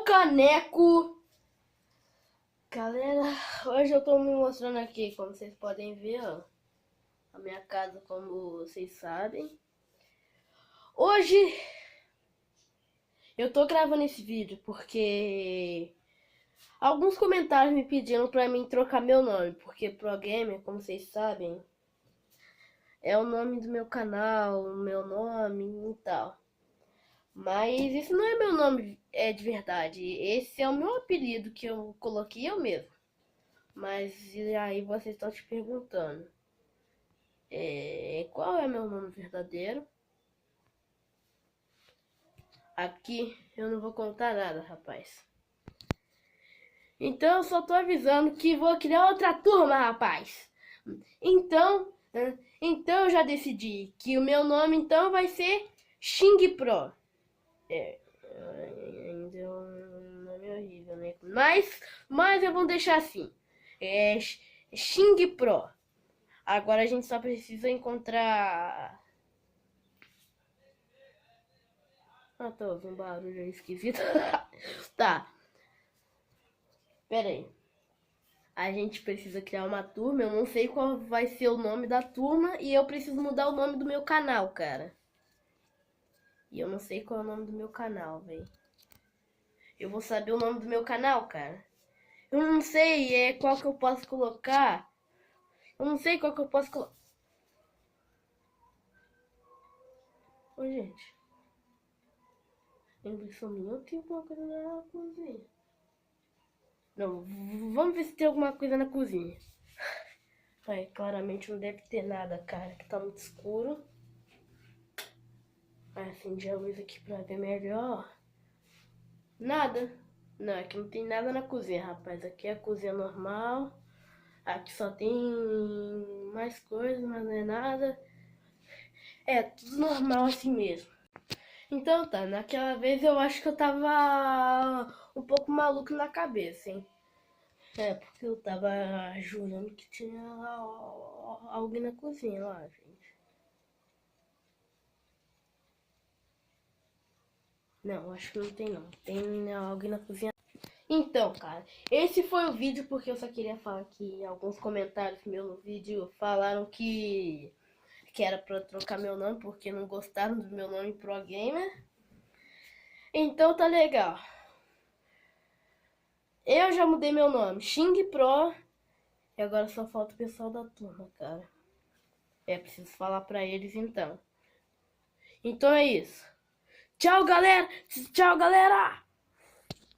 meu caneco. Galera, hoje eu tô me mostrando aqui, como vocês podem ver, ó, a minha casa, como vocês sabem. Hoje eu tô gravando esse vídeo porque alguns comentários me pediram pra mim trocar meu nome, porque Pro Gamer, como vocês sabem, é o nome do meu canal, o meu nome e tal. Mas isso não é meu nome de verdade. Esse é o meu apelido que eu coloquei eu mesmo. Mas e aí vocês estão te perguntando, qual é meu nome verdadeiro? Aqui eu não vou contar nada, rapaz. Então eu só tô avisando que vou criar outra turma, rapaz. Então eu já decidi que o meu nome então vai ser Xing Pro. Ainda é um nome horrível, né? Mas eu vou deixar assim. Xing Pro. Agora a gente só precisa encontrar... Ah, tô ouvindo um barulho esquisito. Tá, pera aí. A gente precisa criar uma turma. Eu não sei qual vai ser o nome da turma. E eu preciso mudar o nome do meu canal, cara. E eu não sei qual é o nome do meu canal, velho. Eu vou saber o nome do meu canal, cara. Eu não sei qual que eu posso colocar. Eu não sei qual que eu posso colocar. Ô, gente. Impressão minha, eu tenho alguma coisa na cozinha. Não, vamos ver se tem alguma coisa na cozinha. Claramente não deve ter nada, cara, que tá muito escuro. Acendi a luz aqui pra ver melhor. Nada. Não, aqui não tem nada na cozinha, rapaz. Aqui é a cozinha normal. Aqui só tem mais coisas, mas não é nada. É, tudo normal assim mesmo. Então tá, naquela vez eu acho que eu tava um pouco maluco na cabeça, hein? Porque eu tava jurando que tinha alguém na cozinha lá, gente. Não, acho que não tem não. Tem alguém na cozinha. Então, cara, esse foi o vídeo porque eu só queria falar que alguns comentários meus no vídeo falaram que era pra trocar meu nome porque não gostaram do meu nome Pro Gamer. Então tá legal. Eu já mudei meu nome, Xing Pro, e agora só falta o pessoal da turma, cara. Preciso falar pra eles então. Então é isso. Tchau, galera! Tchau, galera!